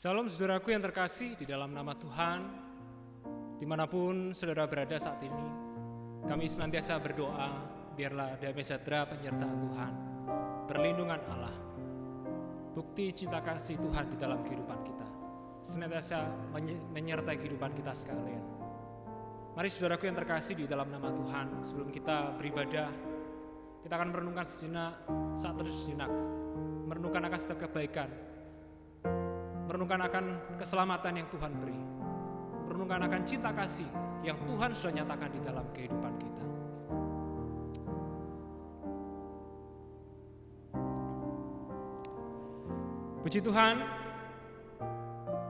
Salam saudaraku yang terkasih di dalam nama Tuhan, dimanapun saudara berada saat ini, kami senantiasa berdoa, biarlah damai sejahtera penyertaan Tuhan, perlindungan Allah, bukti cinta kasih Tuhan di dalam kehidupan kita, senantiasa menyertai kehidupan kita sekalian. Mari saudaraku yang terkasih di dalam nama Tuhan, sebelum kita beribadah, kita akan merenungkan sejenak, saat terus sejenak, merenungkan akan setiap kebaikan, merenungkan akan keselamatan yang Tuhan beri, merenungkan akan cinta kasih yang Tuhan sudah nyatakan di dalam kehidupan kita. Puji Tuhan,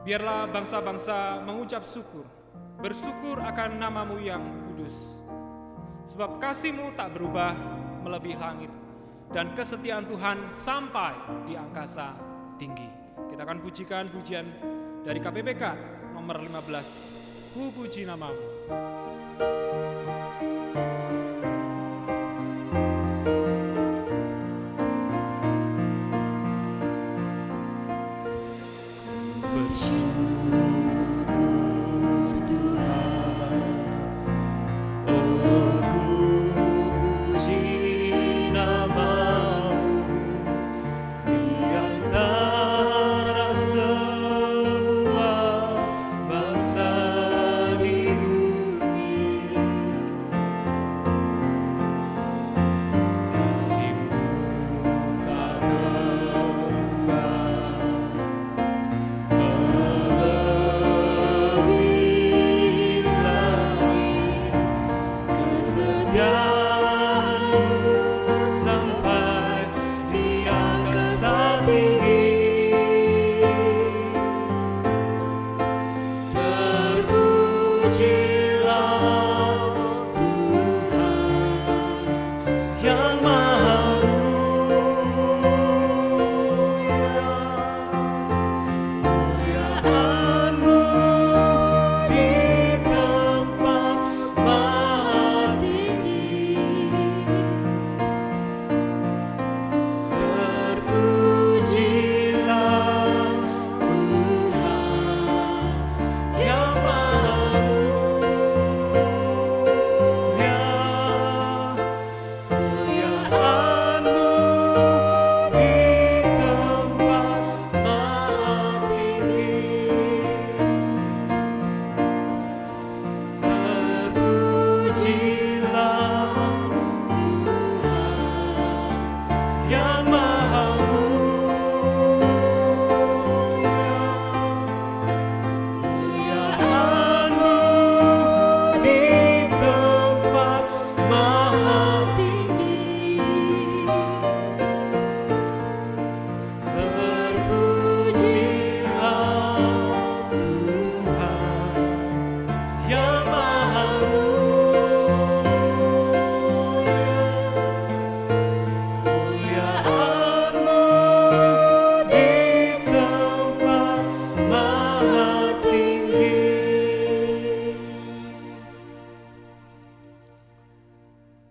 biarlah bangsa-bangsa mengucap syukur, bersyukur akan nama-Mu yang kudus. Sebab kasih-Mu tak berubah melebihi langit, dan kesetiaan Tuhan sampai di angkasa tinggi. Kita akan pujikan pujian dari KPPK nomor 15, Ku puji nama-Mu.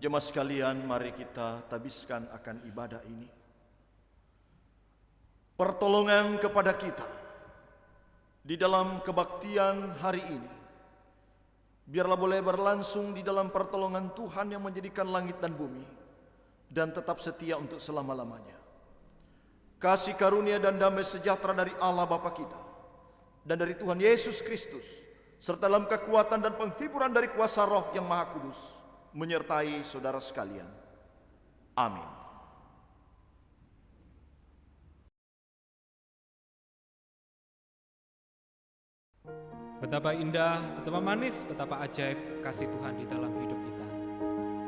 Jemaat sekalian, mari kita tabiskan akan ibadah ini. Pertolongan kepada kita di dalam kebaktian hari ini, biarlah boleh berlangsung di dalam pertolongan Tuhan yang menjadikan langit dan bumi, dan tetap setia untuk selama-lamanya. Kasih karunia dan damai sejahtera dari Allah Bapa kita, dan dari Tuhan Yesus Kristus, serta dalam kekuatan dan penghiburan dari kuasa Roh yang Maha Kudus, menyertai saudara sekalian. Amin. Betapa indah, betapa manis, betapa ajaib kasih Tuhan di dalam hidup kita.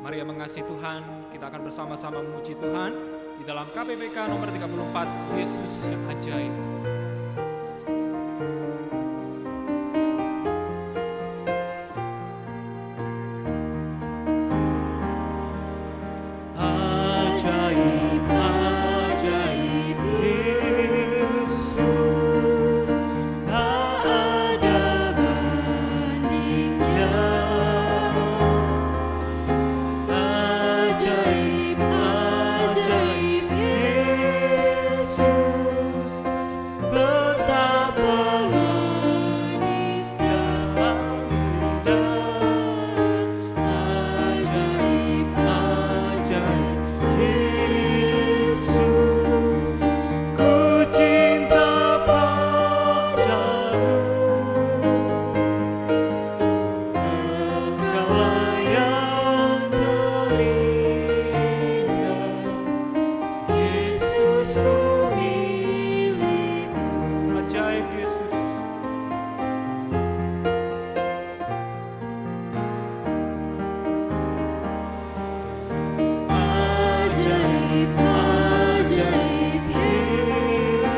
Mari yang mengasihi Tuhan, kita akan bersama-sama memuji Tuhan di dalam KPPK nomor 34, Yesus yang ajaib. ajaib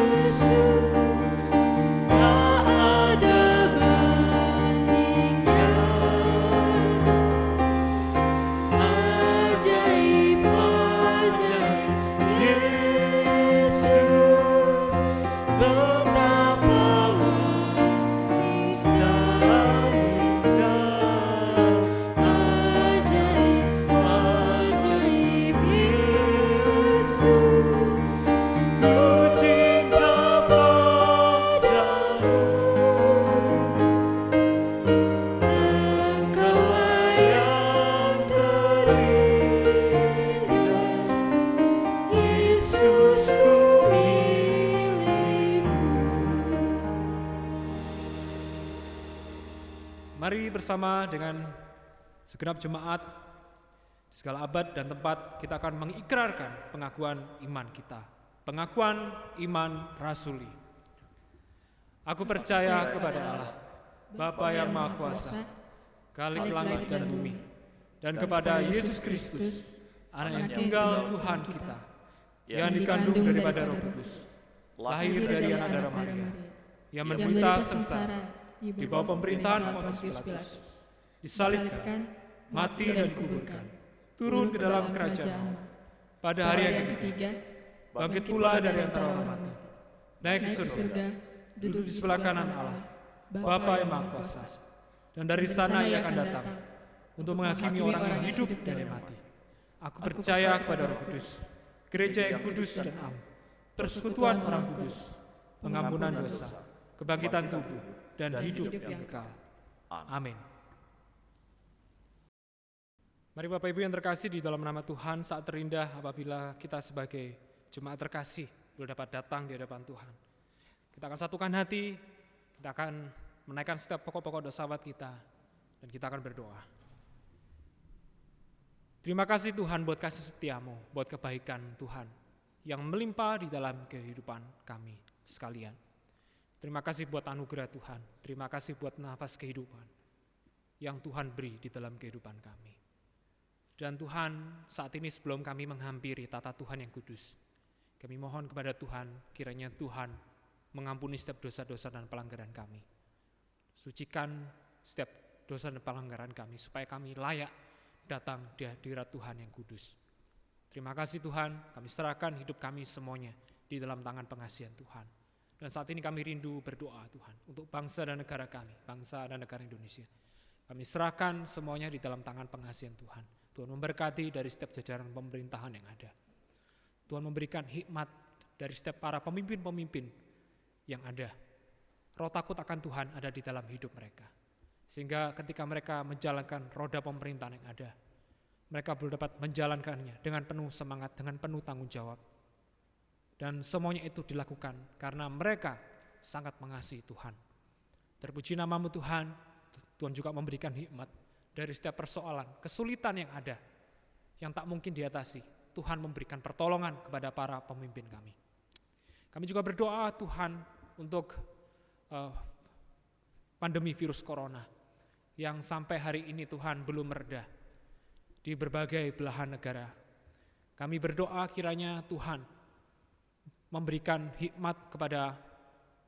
Yesus, tak ada bandingnya. Ajaib Yesus, betapa manis dan indah. Ajaib Yesus, ku cinta padamu. Engkaulah yang terindah, Yesusku milikmu. Mari bersama dengan segenap jemaat di segala abad dan tempat kita akan mengikrarkan pengakuan iman kita. Pengakuan iman rasuli. Aku percaya kepada Allah, Bapa yang Maha Kuasa, Khalik langit dan bumi, dan kepada Yesus Kristus, Anak yang tunggal Tuhan kita, yang dikandung daripada Roh Kudus, lahir dari anak darah Maria, yang menderita sengsara di bawah pemerintahan Pontius Pilatus, disalibkan, mati dan dikuburkan, turun ke dalam kerajaan Allah, pada hari yang ketiga, bangkit pula dari antara orang mati, naik ke surga, duduk di sebelah kanan Allah, Bapa yang Maha Kuasa, dan dari sana Ia akan datang untuk menghakimi orang yang hidup dan yang mati. Aku percaya kepada Roh Kudus, gereja yang kudus dan am, persekutuan orang kudus, pengampunan dosa, kebangkitan tubuh, dan hidup yang kekal. Amin. Mari Bapak Ibu yang terkasih di dalam nama Tuhan, saat terindah apabila kita sebagai jemaat terkasih boleh dapat datang di hadapan Tuhan. Kita akan satukan hati, kita akan menaikkan setiap pokok-pokok dosa kita, dan kita akan berdoa. Terima kasih Tuhan buat kasih setiamu, buat kebaikan Tuhan yang melimpah di dalam kehidupan kami sekalian. Terima kasih buat anugerah Tuhan, terima kasih buat nafas kehidupan yang Tuhan beri di dalam kehidupan kami. Dan Tuhan, saat ini sebelum kami menghampiri tata Tuhan yang kudus, kami mohon kepada Tuhan, kiranya Tuhan mengampuni setiap dosa-dosa dan pelanggaran kami. Sucikan setiap dosa dan pelanggaran kami, supaya kami layak datang di hadirat Tuhan yang kudus. Terima kasih Tuhan, kami serahkan hidup kami semuanya di dalam tangan pengasihan Tuhan. Dan saat ini kami rindu berdoa Tuhan, untuk bangsa dan negara kami, bangsa dan negara Indonesia. Kami serahkan semuanya di dalam tangan pengasihan Tuhan. Tuhan memberkati dari setiap jajaran pemerintahan yang ada. Tuhan memberikan hikmat dari setiap para pemimpin-pemimpin yang ada. Roh takut akan Tuhan ada di dalam hidup mereka. Sehingga ketika mereka menjalankan roda pemerintahan yang ada, mereka belum dapat menjalankannya dengan penuh semangat, dengan penuh tanggung jawab. Dan semuanya itu dilakukan karena mereka sangat mengasihi Tuhan. Terpuji namamu Tuhan, Tuhan juga memberikan hikmat dari setiap persoalan, kesulitan yang ada, yang tak mungkin diatasi. Tuhan memberikan pertolongan kepada para pemimpin kami. Kami juga berdoa Tuhan untuk pandemi virus corona yang sampai hari ini Tuhan belum mereda di berbagai belahan negara. Kami berdoa kiranya Tuhan memberikan hikmat kepada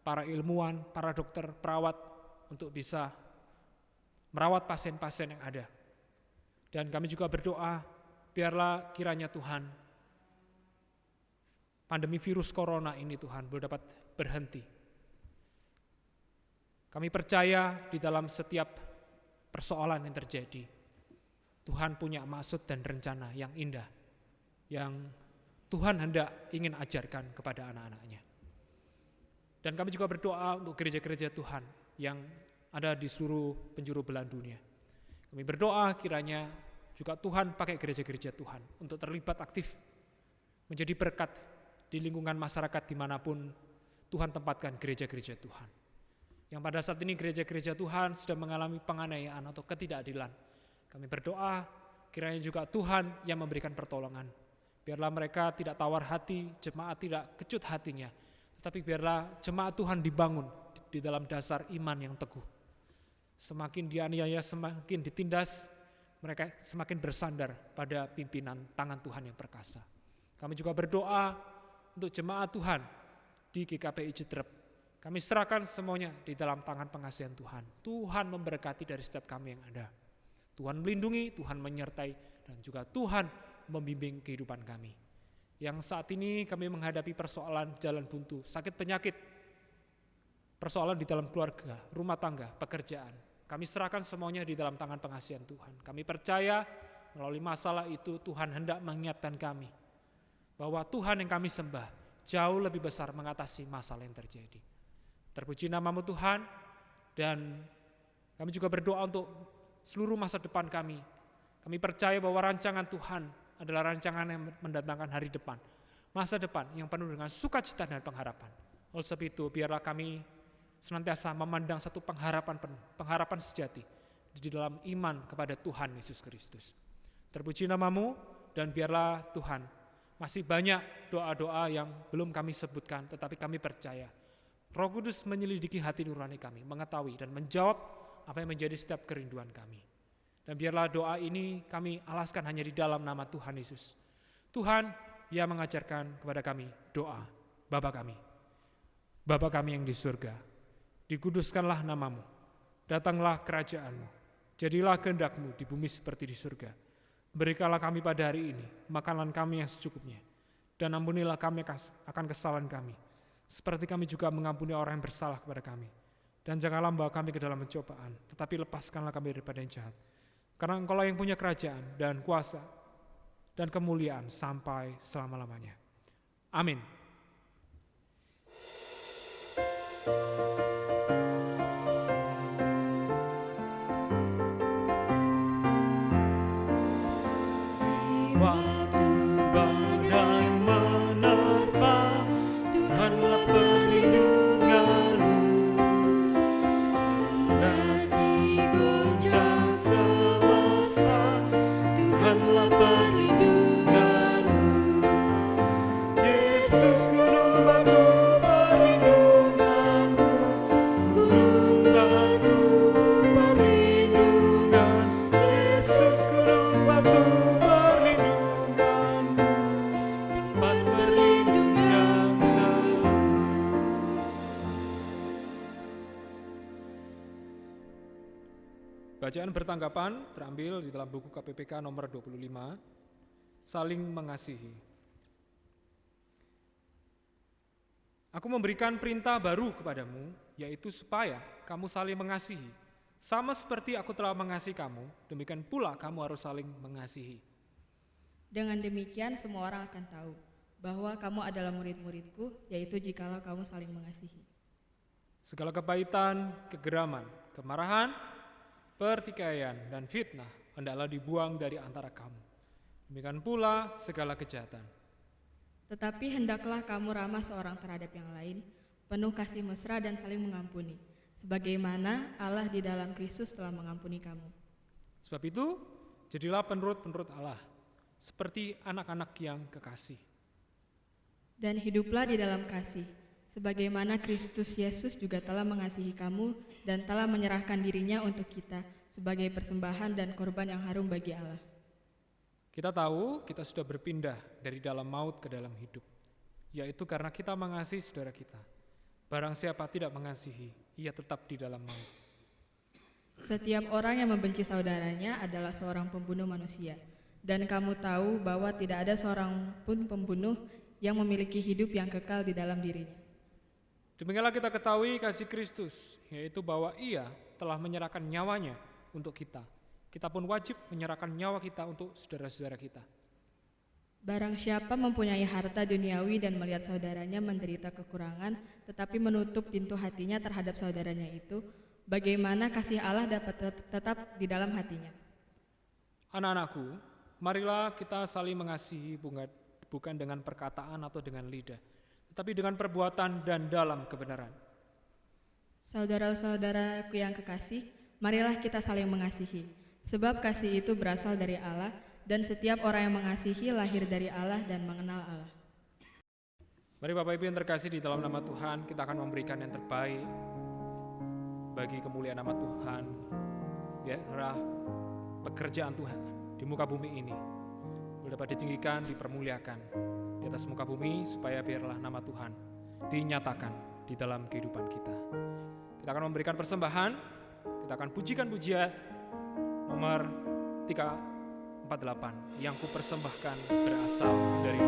para ilmuwan, para dokter, perawat untuk bisa merawat pasien-pasien yang ada. Dan kami juga berdoa, biarlah kiranya Tuhan, pandemi virus corona ini Tuhan boleh dapat berhenti. Kami percaya di dalam setiap persoalan yang terjadi, Tuhan punya maksud dan rencana yang indah, yang Tuhan hendak ingin ajarkan kepada anak-anaknya. Dan kami juga berdoa untuk gereja-gereja Tuhan yang ada di seluruh penjuru belahan dunia. Kami berdoa kiranya juga Tuhan pakai gereja-gereja Tuhan untuk terlibat aktif menjadi berkat di lingkungan masyarakat dimanapun Tuhan tempatkan gereja-gereja Tuhan. Yang pada saat ini gereja-gereja Tuhan sedang mengalami penganiayaan atau ketidakadilan. Kami berdoa kiranya juga Tuhan yang memberikan pertolongan. Biarlah mereka tidak tawar hati, jemaat tidak kecut hatinya, tetapi biarlah jemaat Tuhan dibangun di dalam dasar iman yang teguh. Semakin dianiaya, semakin ditindas, mereka semakin bersandar pada pimpinan tangan Tuhan yang perkasa. Kami juga berdoa untuk jemaat Tuhan di GKPI Jedrep. Kami serahkan semuanya di dalam tangan pengasihan Tuhan. Tuhan memberkati dari setiap kami yang ada. Tuhan melindungi, Tuhan menyertai, dan juga Tuhan membimbing kehidupan kami. Yang saat ini kami menghadapi persoalan jalan buntu, sakit penyakit, persoalan di dalam keluarga, rumah tangga, pekerjaan. Kami serahkan semuanya di dalam tangan pengasihan Tuhan. Kami percaya melalui masalah itu Tuhan hendak mengingatkan kami bahwa Tuhan yang kami sembah jauh lebih besar mengatasi masalah yang terjadi. Terpuji namamu Tuhan, dan kami juga berdoa untuk seluruh masa depan kami. Kami percaya bahwa rancangan Tuhan adalah rancangan yang mendatangkan hari depan, masa depan yang penuh dengan sukacita dan pengharapan. Oleh sebab itu, biarlah kami senantiasa memandang satu pengharapan penuh, pengharapan sejati di dalam iman kepada Tuhan Yesus Kristus. Terpuji namamu, dan biarlah Tuhan masih banyak doa-doa yang belum kami sebutkan, tetapi kami percaya Roh Kudus menyelidiki hati nurani kami, mengetahui dan menjawab apa yang menjadi setiap kerinduan kami. Dan biarlah doa ini kami alaskan hanya di dalam nama Tuhan Yesus. Tuhan yang mengajarkan kepada kami doa, Bapa kami yang di surga, dikuduskanlah namamu, datanglah kerajaanmu, jadilah kehendak-Mu di bumi seperti di surga. Berikanlah kami pada hari ini makanan kami yang secukupnya, dan ampunilah kami akan kesalahan kami, seperti kami juga mengampuni orang yang bersalah kepada kami. Dan janganlah membawa kami ke dalam pencobaan, tetapi lepaskanlah kami daripada yang jahat. Karena Engkaulah yang punya kerajaan dan kuasa dan kemuliaan sampai selama-lamanya. Amin. Waktu badai menerpa, Tuhanlah perlindunganmu. Hati goncang semesta, Tuhanlah perlindunganmu. Yesus gunung batu perlindunganmu, gunung batu perlindungan. Yesus gunung batu Bacaan bertanggapan terambil di dalam buku KPPK nomor 25, saling mengasihi. Aku memberikan perintah baru kepadamu, yaitu supaya kamu saling mengasihi. Sama seperti aku telah mengasihi kamu, demikian pula kamu harus saling mengasihi. Dengan demikian semua orang akan tahu bahwa kamu adalah murid-muridku, yaitu jikalau kamu saling mengasihi. Segala kepahitan, kegeraman, kemarahan, pertikaian, dan fitnah hendaklah dibuang dari antara kamu. Demikian pula segala kejahatan. Tetapi hendaklah kamu ramah seorang terhadap yang lain, penuh kasih mesra dan saling mengampuni, sebagaimana Allah di dalam Kristus telah mengampuni kamu. Sebab itu, jadilah penurut-penurut Allah, seperti anak-anak yang kekasih. Dan hiduplah di dalam kasih, sebagaimana Kristus Yesus juga telah mengasihi kamu dan telah menyerahkan dirinya untuk kita sebagai persembahan dan korban yang harum bagi Allah. Kita tahu kita sudah berpindah dari dalam maut ke dalam hidup, yaitu karena kita mengasihi saudara kita. Barang siapa tidak mengasihi, ia tetap di dalam maut. Setiap orang yang membenci saudaranya adalah seorang pembunuh manusia, dan kamu tahu bahwa tidak ada seorang pun pembunuh yang memiliki hidup yang kekal di dalam dirinya. Demikianlah kita ketahui kasih Kristus, yaitu bahwa Ia telah menyerahkan nyawanya untuk kita. Kita pun wajib menyerahkan nyawa kita untuk saudara-saudara kita. Barang siapa mempunyai harta duniawi dan melihat saudaranya menderita kekurangan, tetapi menutup pintu hatinya terhadap saudaranya itu, bagaimana kasih Allah dapat tetap di dalam hatinya? Anak-anakku, marilah kita saling mengasihi bukan dengan perkataan atau dengan lidah, tetapi dengan perbuatan dan dalam kebenaran. Saudara-saudaraku yang kekasih, marilah kita saling mengasihi, sebab kasih itu berasal dari Allah, dan setiap orang yang mengasihi lahir dari Allah dan mengenal Allah. Mari Bapak Ibu yang terkasih, di dalam nama Tuhan kita akan memberikan yang terbaik bagi kemuliaan nama Tuhan, biarlah pekerjaan Tuhan di muka bumi ini boleh dapat ditinggikan, dipermuliakan di atas muka bumi, supaya biarlah nama Tuhan dinyatakan di dalam kehidupan kita. Kita akan memberikan persembahan, kita akan pujikan pujian nomor 348, yang ku persembahkan berasal dari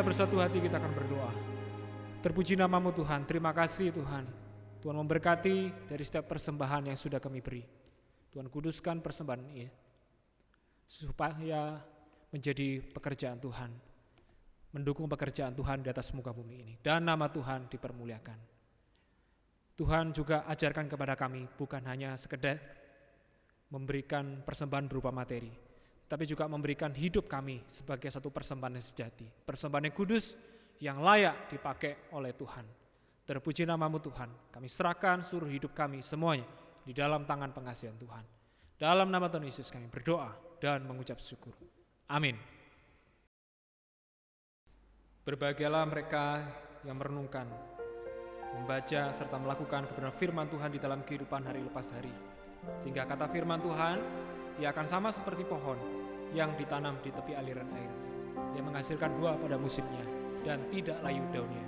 bersatu hati kita akan berdoa. Terpuji namamu Tuhan, terima kasih Tuhan. Tuhan memberkati dari setiap persembahan yang sudah kami beri. Tuhan kuduskan persembahan ini, supaya menjadi pekerjaan Tuhan, mendukung pekerjaan Tuhan di atas muka bumi ini. Dan nama Tuhan dipermuliakan. Tuhan juga ajarkan kepada kami bukan hanya sekedar memberikan persembahan berupa materi, tapi juga memberikan hidup kami sebagai satu persembahan yang sejati, persembahan yang kudus, yang layak dipakai oleh Tuhan. Terpuji namamu Tuhan, kami serahkan seluruh hidup kami semuanya di dalam tangan pengasihan Tuhan. Dalam nama Tuhan Yesus kami berdoa dan mengucap syukur. Amin. Berbahagialah mereka yang merenungkan, membaca serta melakukan kebenaran firman Tuhan di dalam kehidupan hari lepas hari. Sehingga kata firman Tuhan, ia akan sama seperti pohon yang ditanam di tepi aliran air. Ia menghasilkan buah pada musimnya dan tidak layu daunnya.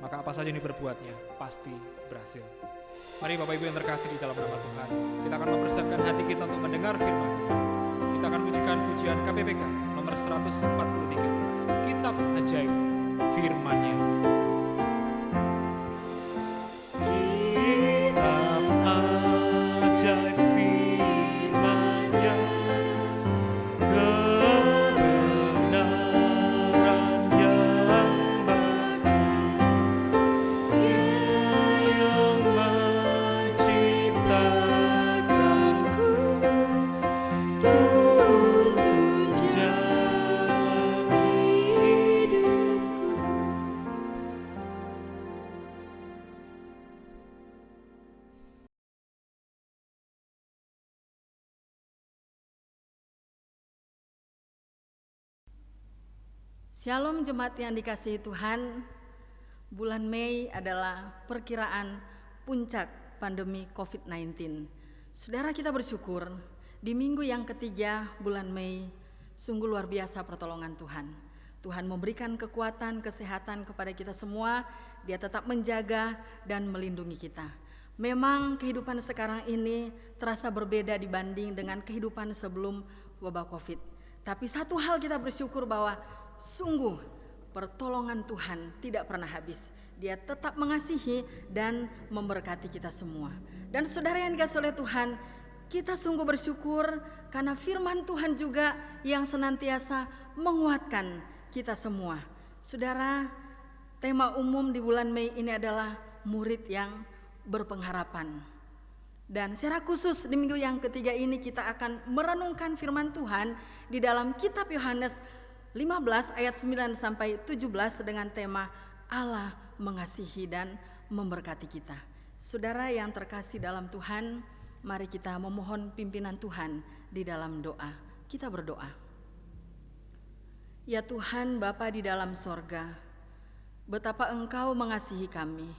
Maka apa saja yang diperbuatnya pasti berhasil. Mari Bapak Ibu yang terkasih di dalam nama Tuhan, kita akan mempersiapkan hati kita untuk mendengar firman Tuhan. Kita akan pujikan pujian KPPK nomor 143, Kitab Ajaib Firman-Nya. Kitab ajaib firman-Nya, kebenaran yang bakal, yang menciptakanku, tuntun jalan hidupku. Shalom jemaat yang dikasihi Tuhan. Bulan Mei adalah perkiraan puncak pandemi COVID-19. Saudara, kita bersyukur di minggu yang ketiga bulan Mei, sungguh luar biasa pertolongan Tuhan. Tuhan memberikan kekuatan, kesehatan kepada kita semua. Dia tetap menjaga dan melindungi kita. Memang kehidupan sekarang ini terasa berbeda dibanding dengan kehidupan sebelum wabah COVID. Tapi satu hal kita bersyukur bahwa sungguh pertolongan Tuhan tidak pernah habis. Dia tetap mengasihi dan memberkati kita semua. Dan saudara yang dikasihi oleh Tuhan, kita sungguh bersyukur karena firman Tuhan juga yang senantiasa menguatkan kita semua. Saudara, tema umum di bulan Mei ini adalah murid yang berpengharapan. Dan secara khusus di minggu yang ketiga ini kita akan merenungkan firman Tuhan di dalam kitab Yohanes 15 ayat 9 sampai 17 dengan tema Allah mengasihi dan memberkati kita. Saudara yang terkasih dalam Tuhan, mari kita memohon pimpinan Tuhan di dalam doa. Kita berdoa. Ya Tuhan Bapa di dalam sorga, betapa Engkau mengasihi kami,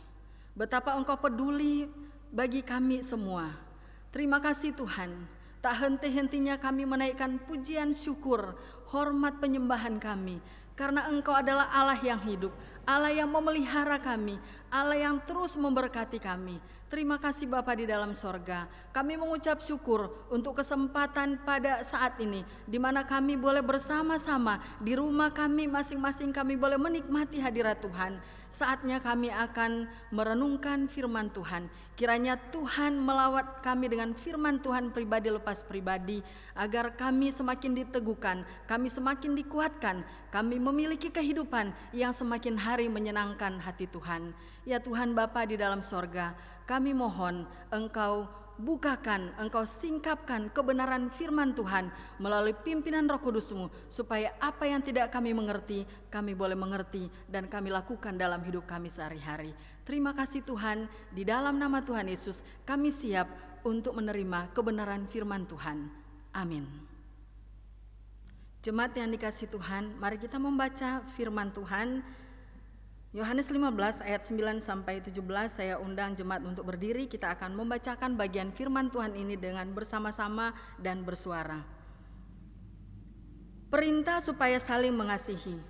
betapa Engkau peduli bagi kami semua. Terima kasih Tuhan, tak henti-hentinya kami menaikkan pujian syukur, hormat penyembahan kami, karena Engkau adalah Allah yang hidup, Allah yang memelihara kami, Allah yang terus memberkati kami. Terima kasih Bapa di dalam sorga. Kami mengucap syukur untuk kesempatan pada saat ini, di mana kami boleh bersama-sama di rumah kami masing-masing, kami boleh menikmati hadirat Tuhan. Saatnya kami akan merenungkan firman Tuhan. Kiranya Tuhan melawat kami dengan firman Tuhan pribadi lepas pribadi, agar kami semakin diteguhkan, kami semakin dikuatkan, kami memiliki kehidupan yang semakin hari menyenangkan hati Tuhan. Ya Tuhan Bapa di dalam sorga, kami mohon Engkau bukakan, Engkau singkapkan kebenaran firman Tuhan melalui pimpinan Roh Kudus-Mu, supaya apa yang tidak kami mengerti, kami boleh mengerti dan kami lakukan dalam hidup kami sehari-hari. Terima kasih Tuhan, di dalam nama Tuhan Yesus kami siap untuk menerima kebenaran firman Tuhan. Amin. Jemaat yang dikasihi Tuhan, mari kita membaca firman Tuhan. Yohanes 15 ayat 9 sampai 17, saya undang jemaat untuk berdiri. Kita akan membacakan bagian firman Tuhan ini dengan bersama-sama dan bersuara. Perintah supaya saling mengasihi.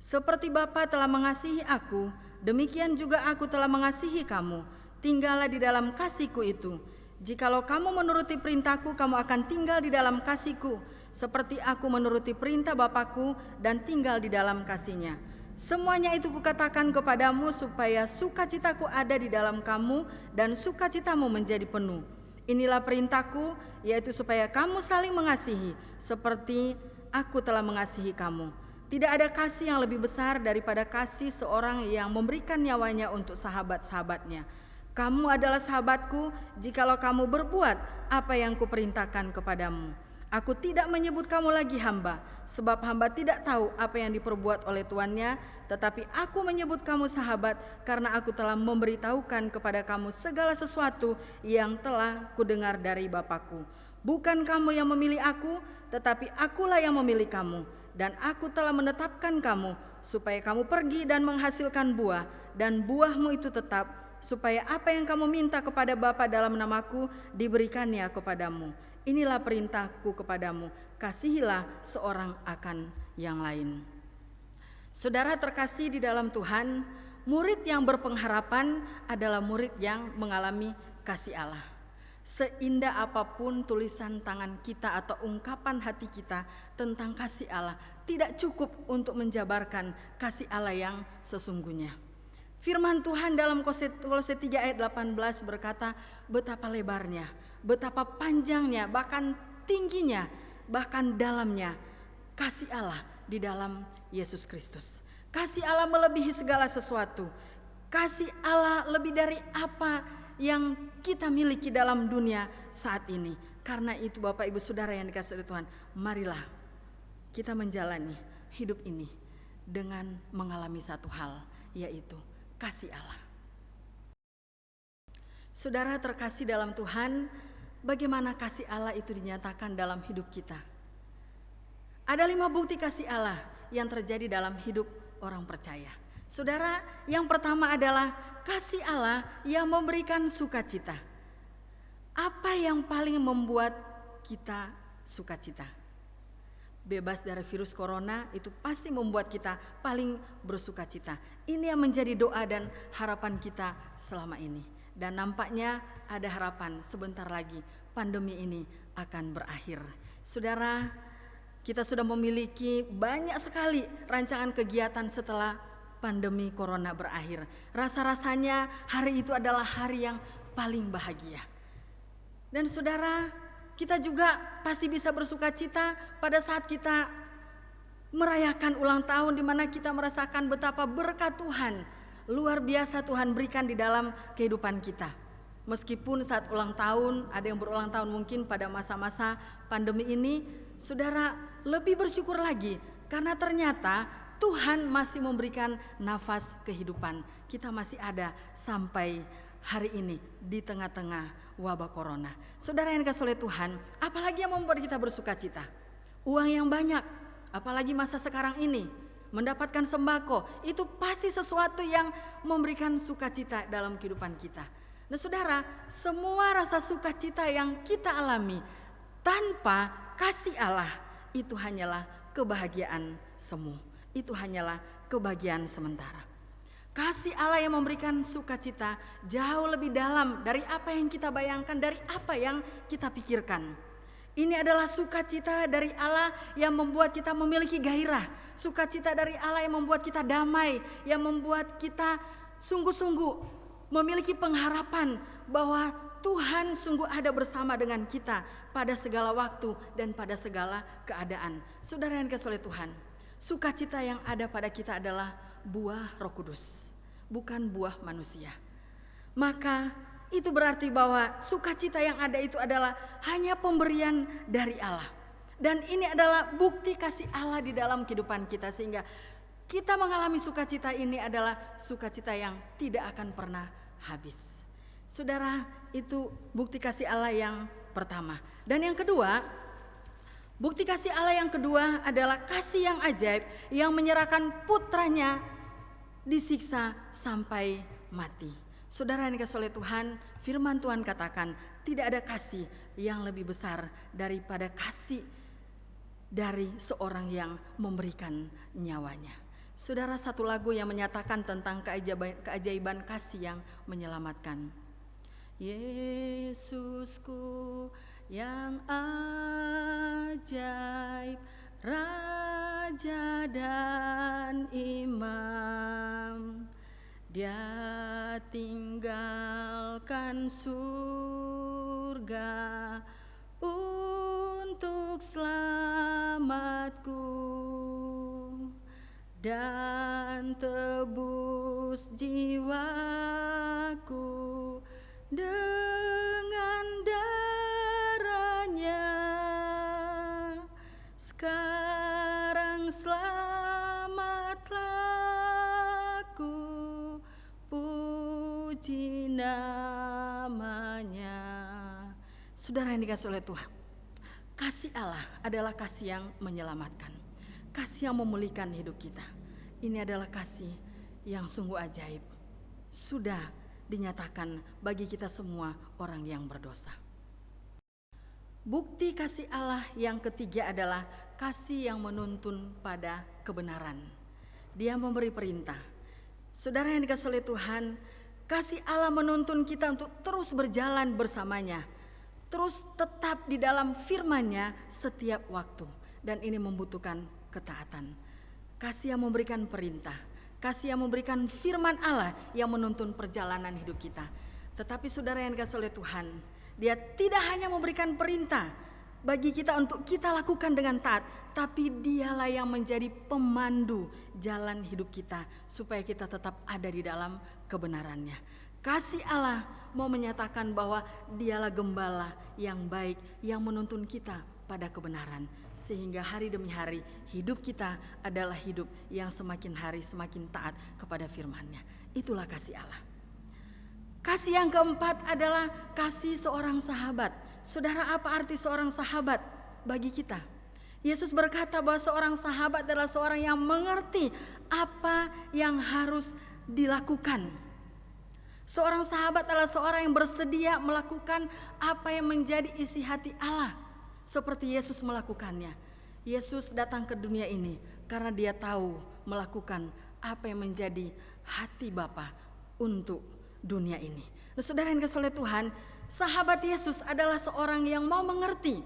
Seperti Bapa telah mengasihi aku, demikian juga aku telah mengasihi kamu. Tinggallah di dalam kasih-Ku itu. Jikalau kamu menuruti perintah-Ku, kamu akan tinggal di dalam kasih-Ku, seperti aku menuruti perintah Bapa-Ku dan tinggal di dalam kasih-Nya. Semuanya itu kukatakan kepadamu supaya sukacitaku ada di dalam kamu dan sukacitamu menjadi penuh. Inilah perintahku, yaitu supaya kamu saling mengasihi seperti aku telah mengasihi kamu. Tidak ada kasih yang lebih besar daripada kasih seorang yang memberikan nyawanya untuk sahabat-sahabatnya. Kamu adalah sahabatku jikalau kamu berbuat apa yang kuperintahkan kepadamu. Aku tidak menyebut kamu lagi hamba, sebab hamba tidak tahu apa yang diperbuat oleh tuannya, tetapi aku menyebut kamu sahabat, karena aku telah memberitahukan kepada kamu segala sesuatu yang telah kudengar dari Bapa-Ku. Bukan kamu yang memilih aku, tetapi akulah yang memilih kamu, dan aku telah menetapkan kamu, supaya kamu pergi dan menghasilkan buah, dan buahmu itu tetap, supaya apa yang kamu minta kepada Bapa dalam namaku, diberikannya kepadamu. Inilah perintahku kepadamu, kasihilah seorang akan yang lain. Saudara terkasih di dalam Tuhan, murid yang berpengharapan adalah murid yang mengalami kasih Allah. Seindah apapun tulisan tangan kita atau ungkapan hati kita tentang kasih Allah, tidak cukup untuk menjabarkan kasih Allah yang sesungguhnya. Firman Tuhan dalam Kolose 3 ayat 18 berkata, betapa lebarnya, betapa panjangnya, bahkan tingginya, bahkan dalamnya kasih Allah di dalam Yesus Kristus. Kasih Allah melebihi segala sesuatu. Kasih Allah lebih dari apa yang kita miliki dalam dunia saat ini. Karena itu Bapak Ibu Saudara yang dikasihi oleh Tuhan, marilah kita menjalani hidup ini dengan mengalami satu hal, yaitu kasih Allah. Saudara terkasih dalam Tuhan, bagaimana kasih Allah itu dinyatakan dalam hidup kita? Ada 5 bukti kasih Allah yang terjadi dalam hidup orang percaya. Saudara, yang pertama adalah kasih Allah yang memberikan sukacita. Apa yang paling membuat kita sukacita? Bebas dari virus corona itu pasti membuat kita paling bersukacita. Ini yang menjadi doa dan harapan kita selama ini. Dan nampaknya ada harapan sebentar lagi pandemi ini akan berakhir. Saudara, kita sudah memiliki banyak sekali rancangan kegiatan setelah pandemi corona berakhir. Rasa-rasanya hari itu adalah hari yang paling bahagia. Dan saudara, kita juga pasti bisa bersukacita pada saat kita merayakan ulang tahun, di mana kita merasakan betapa berkat Tuhan luar biasa Tuhan berikan di dalam kehidupan kita. Meskipun saat ulang tahun, ada yang berulang tahun mungkin pada masa-masa pandemi ini, saudara lebih bersyukur lagi karena ternyata Tuhan masih memberikan nafas kehidupan. Kita masih ada sampai hari ini di tengah-tengah wabah corona. Saudara yang dikasihi oleh Tuhan, apalagi yang membuat kita bersukacita? Uang yang banyak, apalagi masa sekarang ini, mendapatkan sembako, itu pasti sesuatu yang memberikan sukacita dalam kehidupan kita. Nah saudara, semua rasa sukacita yang kita alami tanpa kasih Allah, itu hanyalah kebahagiaan semu. Itu hanyalah kebahagiaan sementara. Kasih Allah yang memberikan sukacita jauh lebih dalam dari apa yang kita bayangkan, dari apa yang kita pikirkan. Ini adalah sukacita dari Allah yang membuat kita memiliki gairah. Sukacita dari Allah yang membuat kita damai, yang membuat kita sungguh-sungguh memiliki pengharapan bahwa Tuhan sungguh ada bersama dengan kita pada segala waktu dan pada segala keadaan. Saudara yang kasih oleh Tuhan, sukacita yang ada pada kita adalah buah Roh Kudus, bukan buah manusia. Maka itu berarti bahwa sukacita yang ada itu adalah hanya pemberian dari Allah. Dan ini adalah bukti kasih Allah di dalam kehidupan kita, sehingga kita mengalami sukacita ini adalah sukacita yang tidak akan pernah habis. Saudara, itu bukti kasih Allah yang pertama. Dan yang kedua, bukti kasih Allah yang kedua adalah kasih yang ajaib yang menyerahkan putranya disiksa sampai mati. Saudara yang dikasihi oleh Tuhan, firman Tuhan katakan tidak ada kasih yang lebih besar daripada kasih dari seorang yang memberikan nyawanya. Saudara, satu lagu yang menyatakan tentang keajaiban kasih yang menyelamatkan. Yesusku yang ajaib, Raja dan Imam, Dia tinggalkan surga untuk selamatku dan tebus jiwaku dengan darahnya. Sekarang selamatlah ku, puji namanya. Saudara yang dikasihi oleh Tuhan, kasih Allah adalah kasih yang menyelamatkan, kasih yang memulihkan hidup kita. Ini adalah kasih yang sungguh ajaib, sudah dinyatakan bagi kita semua orang yang berdosa. Bukti kasih Allah yang ketiga adalah kasih yang menuntun pada kebenaran. Dia memberi perintah. Saudara yang dikasihi oleh Tuhan, kasih Allah menuntun kita untuk terus berjalan bersamanya, terus tetap di dalam firman-Nya setiap waktu. Dan ini membutuhkan ketaatan. Kasih yang memberikan perintah, kasih yang memberikan firman Allah yang menuntun perjalanan hidup kita. Tetapi saudara yang dikasihi oleh Tuhan, Dia tidak hanya memberikan perintah bagi kita untuk kita lakukan dengan taat, tapi Dialah yang menjadi pemandu jalan hidup kita supaya kita tetap ada di dalam kebenarannya. Kasih Allah mau menyatakan bahwa Dialah gembala yang baik yang menuntun kita pada kebenaran, sehingga hari demi hari hidup kita adalah hidup yang semakin hari semakin taat kepada firman-Nya. Itulah kasih Allah. Kasih yang keempat adalah kasih seorang sahabat. Saudara, apa arti seorang sahabat bagi kita? Yesus berkata bahwa seorang sahabat adalah seorang yang mengerti apa yang harus dilakukan. Seorang sahabat adalah seorang yang bersedia melakukan apa yang menjadi isi hati Allah, seperti Yesus melakukannya. Yesus datang ke dunia ini karena Dia tahu melakukan apa yang menjadi hati Bapa untuk dunia ini. Nah, saudara yang dikasihi oleh Tuhan, sahabat Yesus adalah seorang yang mau mengerti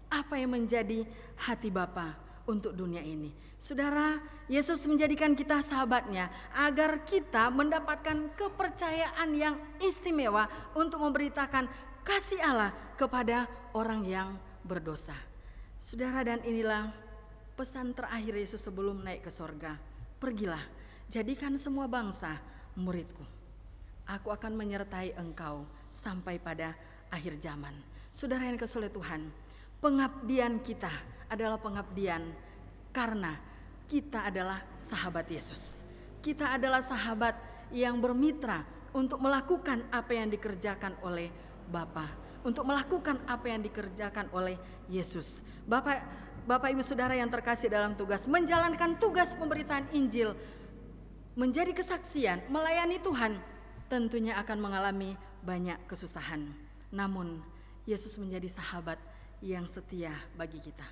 apa yang menjadi hati Bapa untuk dunia ini. Saudara, Yesus menjadikan kita sahabatnya agar kita mendapatkan kepercayaan yang istimewa untuk memberitakan kasih Allah kepada orang yang berdosa. Saudara, dan inilah pesan terakhir Yesus sebelum naik ke sorga. Pergilah, jadikan semua bangsa muridku. Aku akan menyertai engkau sampai pada akhir zaman. Saudara yang dikasihi oleh Tuhan, pengabdian kita adalah pengabdian karena kita adalah sahabat Yesus. Kita adalah sahabat yang bermitra untuk melakukan apa yang dikerjakan oleh Bapa, untuk melakukan apa yang dikerjakan oleh Yesus. Bapak Ibu Saudara yang terkasih dalam tugas, menjalankan tugas pemberitaan Injil, menjadi kesaksian, melayani Tuhan, tentunya akan mengalami banyak kesusahan. Namun Yesus menjadi sahabat yang setia bagi kita.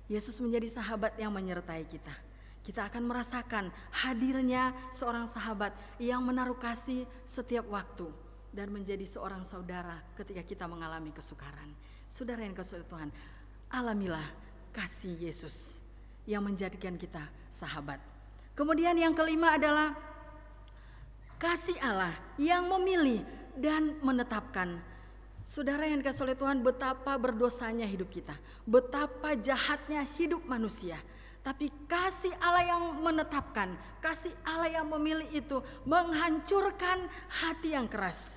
Yesus menjadi sahabat yang menyertai kita. Kita akan merasakan hadirnya seorang sahabat yang menaruh kasih setiap waktu dan menjadi seorang saudara ketika kita mengalami kesukaran. Saudara yang kasih Tuhan, alamilah kasih Yesus yang menjadikan kita sahabat. Kemudian yang kelima adalah kasih Allah yang memilih dan menetapkan. Saudara yang dikasihi oleh Tuhan, betapa berdosanya hidup kita, betapa jahatnya hidup manusia. Tapi kasih Allah yang menetapkan, kasih Allah yang memilih itu menghancurkan hati yang keras,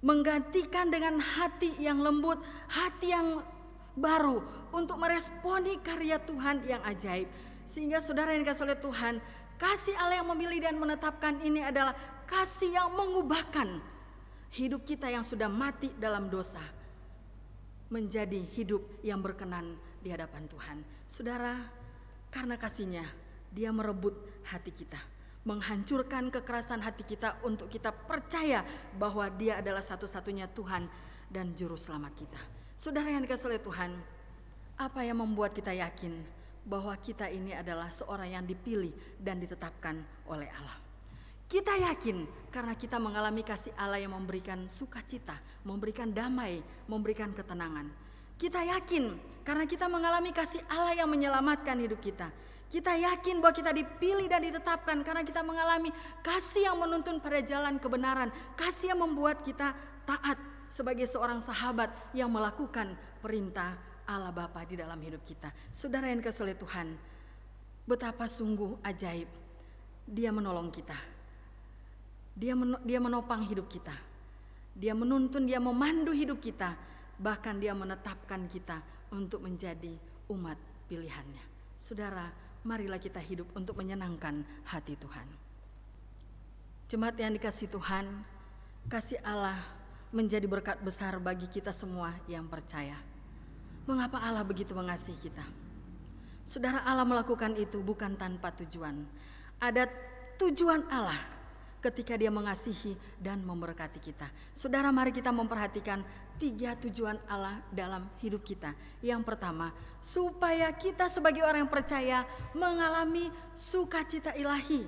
menggantikan dengan hati yang lembut, hati yang baru untuk meresponi karya Tuhan yang ajaib. Sehingga saudara yang dikasihi oleh Tuhan, kasih Allah yang memilih dan menetapkan ini adalah kasih yang mengubahkan hidup kita yang sudah mati dalam dosa menjadi hidup yang berkenan di hadapan Tuhan. Saudara, karena kasihnya dia merebut hati kita, menghancurkan kekerasan hati kita untuk kita percaya bahwa dia adalah satu-satunya Tuhan dan juru selamat kita. Saudara yang dikasihi oleh Tuhan, apa yang membuat kita yakin bahwa kita ini adalah seorang yang dipilih dan ditetapkan oleh Allah? Kita yakin karena kita mengalami kasih Allah yang memberikan sukacita, memberikan damai, memberikan ketenangan. Kita yakin karena kita mengalami kasih Allah yang menyelamatkan hidup kita. Kita yakin bahwa kita dipilih dan ditetapkan karena kita mengalami kasih yang menuntun pada jalan kebenaran, kasih yang membuat kita taat sebagai seorang sahabat yang melakukan perintah Allah Bapa di dalam hidup kita. Saudara yang dikasihi oleh Tuhan, betapa sungguh ajaib Dia menolong kita. Dia menopang hidup kita. Dia menuntun, Dia memandu hidup kita. Bahkan Dia menetapkan kita untuk menjadi umat pilihannya. Saudara, marilah kita hidup untuk menyenangkan hati Tuhan. Jemaat yang dikasihi Tuhan, kasih Allah menjadi berkat besar bagi kita semua yang percaya. Mengapa Allah begitu mengasihi kita? Saudara, Allah melakukan itu bukan tanpa tujuan. Ada tujuan Allah ketika Dia mengasihi dan memberkati kita. Saudara, mari kita memperhatikan 3 tujuan Allah dalam hidup kita. Yang pertama, supaya kita sebagai orang yang percaya mengalami sukacita ilahi.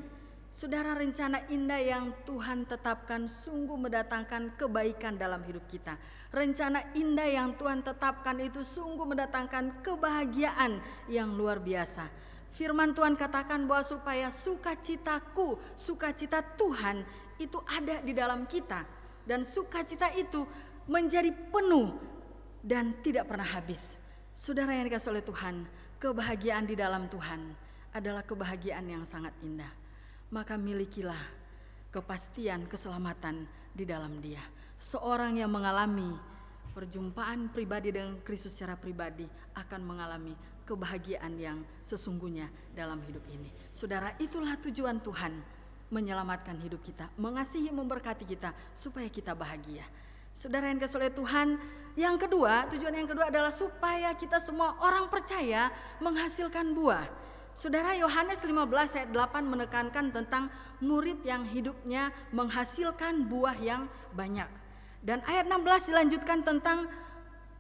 Saudara, rencana indah yang Tuhan tetapkan sungguh mendatangkan kebaikan dalam hidup kita. Rencana indah yang Tuhan tetapkan itu sungguh mendatangkan kebahagiaan yang luar biasa. Firman Tuhan katakan bahwa supaya sukacitaku, sukacita Tuhan itu ada di dalam kita. Dan sukacita itu menjadi penuh dan tidak pernah habis. Saudara yang dikasihi oleh Tuhan, kebahagiaan di dalam Tuhan adalah kebahagiaan yang sangat indah. Maka milikilah kepastian keselamatan di dalam Dia. Seorang yang mengalami perjumpaan pribadi dengan Kristus secara pribadi akan mengalami kebahagiaan yang sesungguhnya dalam hidup ini. Saudara, itulah tujuan Tuhan, menyelamatkan hidup kita, mengasihi, memberkati kita supaya kita bahagia. Saudara yang dikasihi oleh Tuhan, yang kedua, tujuan yang kedua adalah supaya kita semua orang percaya menghasilkan buah. Saudara, Yohanes 15 ayat 8 menekankan tentang murid yang hidupnya menghasilkan buah yang banyak. Dan ayat 16 dilanjutkan tentang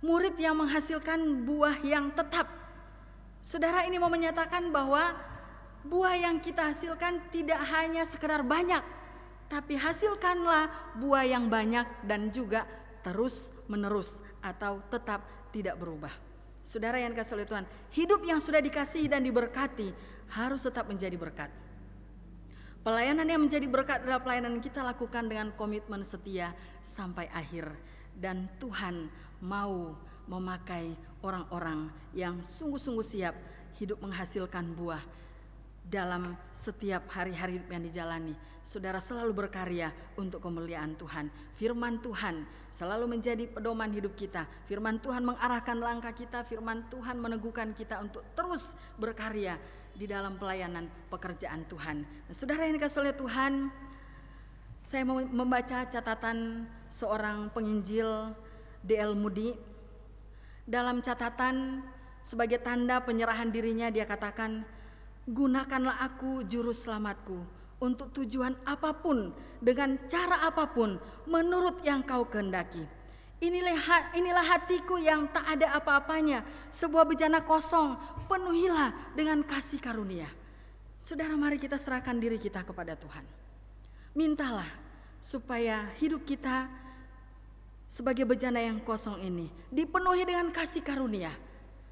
murid yang menghasilkan buah yang tetap. Saudara, ini mau menyatakan bahwa buah yang kita hasilkan tidak hanya sekedar banyak, tapi hasilkanlah buah yang banyak dan juga terus menerus atau tetap tidak berubah. Saudara yang dikasihi oleh Tuhan, hidup yang sudah dikasihi dan diberkati harus tetap menjadi berkat. Pelayanan yang menjadi berkat adalah pelayanan yang kita lakukan dengan komitmen setia sampai akhir. Dan Tuhan mau memakai orang-orang yang sungguh-sungguh siap hidup menghasilkan buah dalam setiap hari-hari yang dijalani. Saudara selalu berkarya untuk kemuliaan Tuhan. Firman Tuhan selalu menjadi pedoman hidup kita. Firman Tuhan mengarahkan langkah kita. Firman Tuhan meneguhkan kita untuk terus berkarya di dalam pelayanan pekerjaan Tuhan. Nah, saudara yang dikasihi oleh Tuhan, saya mau membaca catatan seorang penginjil D.L. Moody. Dalam catatan sebagai tanda penyerahan dirinya, dia katakan, gunakanlah aku juru selamatku untuk tujuan apapun, dengan cara apapun, menurut yang kau kehendaki. Inilah hatiku yang tak ada apa-apanya, sebuah bejana kosong, penuhilah dengan kasih karunia. Saudara, mari kita serahkan diri kita kepada Tuhan. Mintalah supaya hidup kita sebagai bejana yang kosong ini dipenuhi dengan kasih karunia.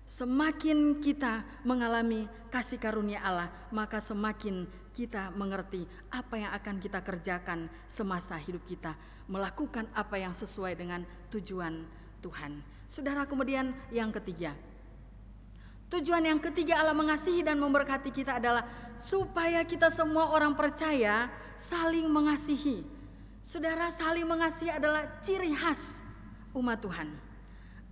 Semakin kita mengalami kasih karunia Allah, maka semakin kita mengerti apa yang akan kita kerjakan semasa hidup kita, melakukan apa yang sesuai dengan tujuan Tuhan. Saudara, kemudian yang ketiga, tujuan yang ketiga Allah mengasihi dan memberkati kita adalah supaya kita semua orang percaya saling mengasihi. Saudara, saling mengasihi adalah ciri khas umat Tuhan.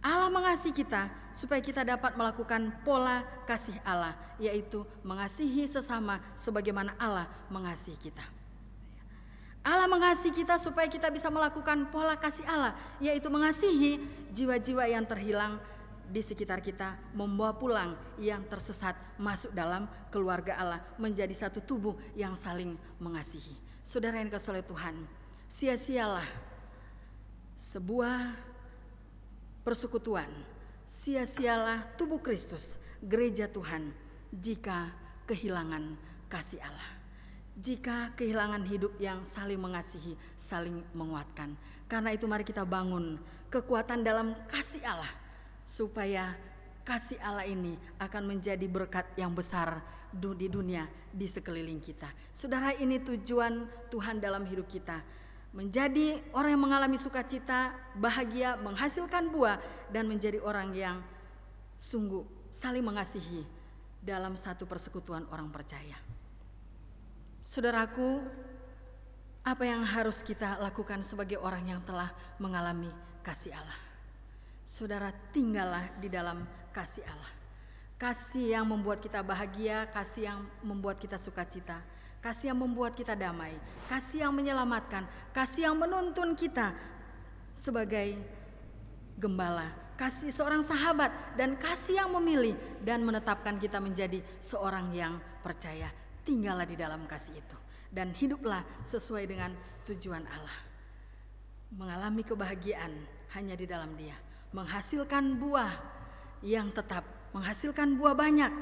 Allah mengasihi kita supaya kita dapat melakukan pola kasih Allah, yaitu mengasihi sesama sebagaimana Allah mengasihi kita. Allah mengasihi kita supaya kita bisa melakukan pola kasih Allah, yaitu mengasihi jiwa-jiwa yang terhilang di sekitar kita, membawa pulang yang tersesat masuk dalam keluarga Allah, menjadi satu tubuh yang saling mengasihi. Saudara yang kasih oleh Tuhan, sia-sialah sebuah persekutuan, sia-sialah tubuh Kristus, gereja Tuhan, jika kehilangan kasih Allah, jika kehilangan hidup yang saling mengasihi, saling menguatkan. Karena itu mari kita bangun kekuatan dalam kasih Allah, supaya kasih Allah ini akan menjadi berkat yang besar di dunia, di sekeliling kita. Saudara, ini tujuan Tuhan dalam hidup kita, menjadi orang yang mengalami sukacita, bahagia, menghasilkan buah, dan menjadi orang yang sungguh saling mengasihi dalam satu persekutuan orang percaya. Saudaraku, apa yang harus kita lakukan sebagai orang yang telah mengalami kasih Allah? Saudara, tinggallah di dalam kasih Allah. Kasih yang membuat kita bahagia, kasih yang membuat kita sukacita, kasih yang membuat kita damai, kasih yang menyelamatkan, kasih yang menuntun kita sebagai gembala, kasih seorang sahabat, dan kasih yang memilih dan menetapkan kita menjadi seorang yang percaya. Tinggallah di dalam kasih itu dan hiduplah sesuai dengan tujuan Allah. Mengalami kebahagiaan hanya di dalam Dia, menghasilkan buah yang tetap, menghasilkan buah banyak,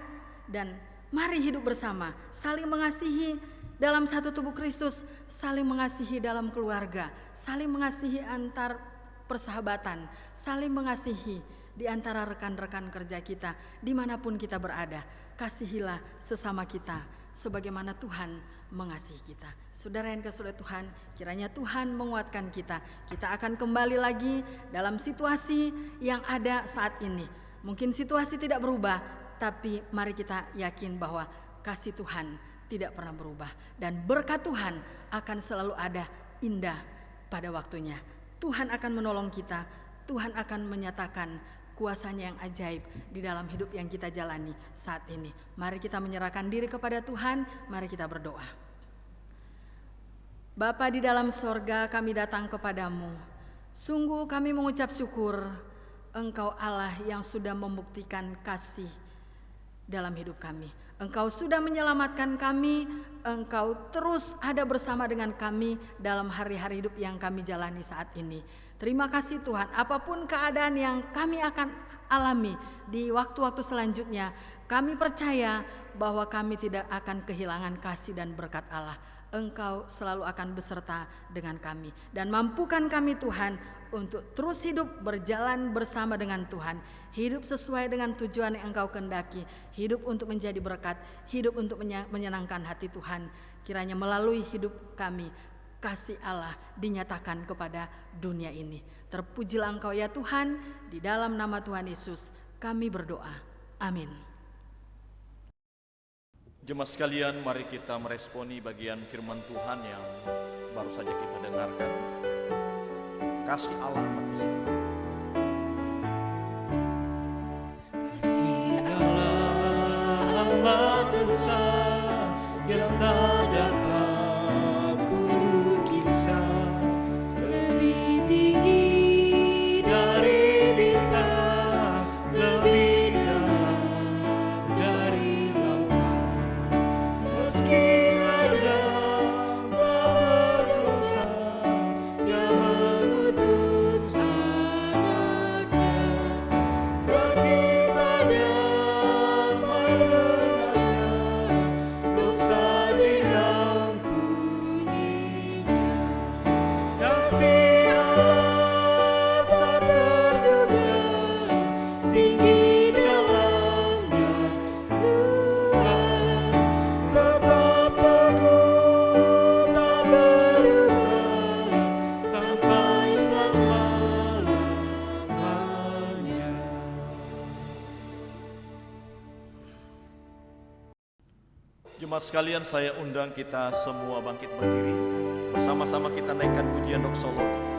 dan mari hidup bersama, saling mengasihi dalam satu tubuh Kristus, saling mengasihi dalam keluarga, saling mengasihi antar persahabatan, saling mengasihi di antara rekan-rekan kerja kita, dimanapun kita berada. Kasihilah sesama kita sebagaimana Tuhan mengasihi kita. Saudara yang kasih oleh Tuhan, kiranya Tuhan menguatkan kita. Kita akan kembali lagi dalam situasi yang ada saat ini. Mungkin situasi tidak berubah, tapi mari kita yakin bahwa kasih Tuhan tidak pernah berubah, dan berkat Tuhan akan selalu ada, indah pada waktunya. Tuhan akan menolong kita, Tuhan akan menyatakan kuasanya yang ajaib di dalam hidup yang kita jalani saat ini. Mari kita menyerahkan diri kepada Tuhan, mari kita berdoa. Bapa di dalam sorga, kami datang kepadamu. Sungguh kami mengucap syukur, Engkau Allah yang sudah membuktikan kasih dalam hidup kami. Engkau sudah menyelamatkan kami, Engkau terus ada bersama dengan kami dalam hari-hari hidup yang kami jalani saat ini. Terima kasih Tuhan, apapun keadaan yang kami akan alami di waktu-waktu selanjutnya, kami percaya bahwa kami tidak akan kehilangan kasih dan berkat Allah. Engkau selalu akan beserta dengan kami, dan mampukan kami Tuhan untuk terus hidup berjalan bersama dengan Tuhan, hidup sesuai dengan tujuan yang Engkau kehendaki, hidup untuk menjadi berkat, hidup untuk menyenangkan hati Tuhan. Kiranya melalui hidup kami, kasih Allah dinyatakan kepada dunia ini. Terpujilah Engkau ya Tuhan, di dalam nama Tuhan Yesus kami berdoa. Amin. Jemaat sekalian, mari kita meresponi bagian firman Tuhan yang baru saja kita dengarkan. Kasih Allah amat besar. Kasih Allah amat besar yang tak dapat kulukiskan, lebih tinggi dari bintang, lebih dalam dari lautan. Meski Adam tak berdosa, Dia mengutus Jemaat sekalian, saya undang kita semua bangkit berdiri. Bersama-sama kita naikkan pujian doksologi.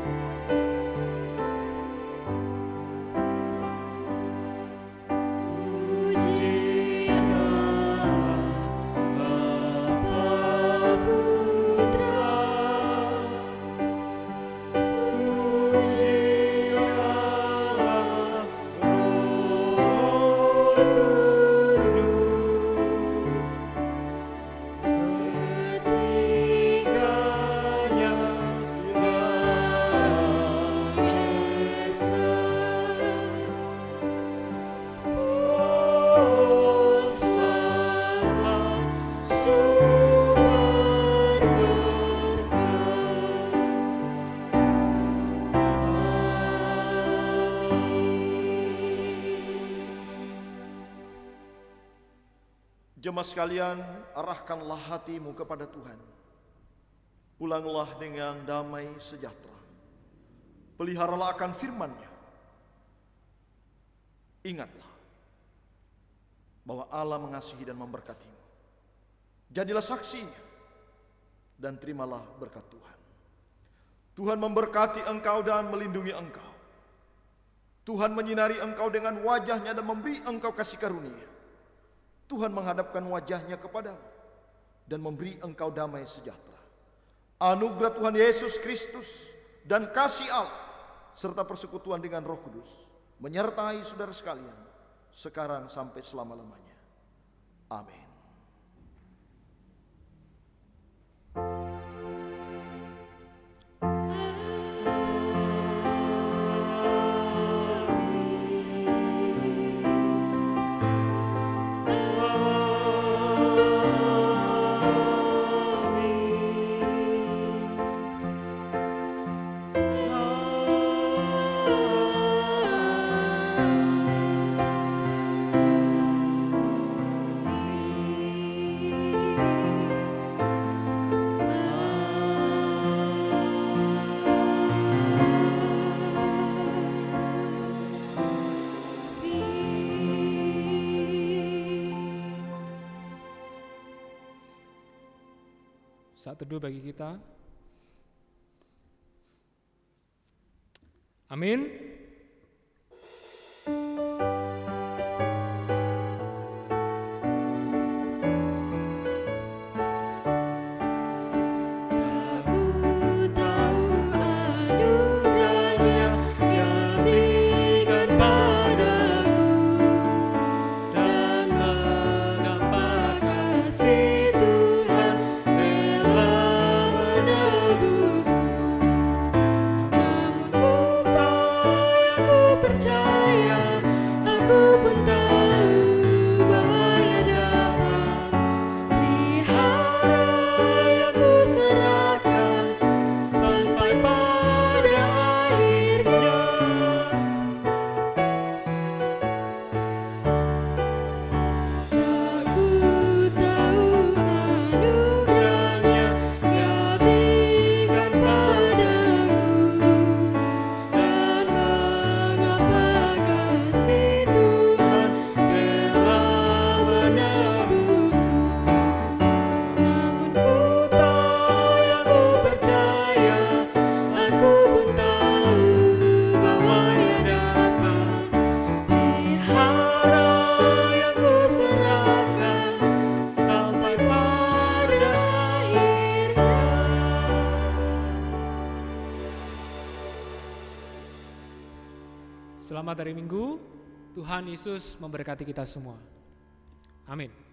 Jemaat sekalian, arahkanlah hatimu kepada Tuhan. Pulanglah dengan damai sejahtera. Peliharalah akan firman-Nya. Ingatlah bahwa Allah mengasihi dan memberkatimu. Jadilah saksinya dan terimalah berkat Tuhan. Tuhan memberkati engkau dan melindungi engkau. Tuhan menyinari engkau dengan wajah-Nya dan memberi engkau kasih karunia. Tuhan menghadapkan wajah-Nya kepadamu dan memberi engkau damai sejahtera. Anugerah Tuhan Yesus Kristus dan kasih Allah serta persekutuan dengan Roh Kudus menyertai saudara sekalian sekarang sampai selama-lamanya. Amin. Saat teduh bagi kita. Amin. Selamat hari Minggu, Tuhan Yesus memberkati kita semua. Amin.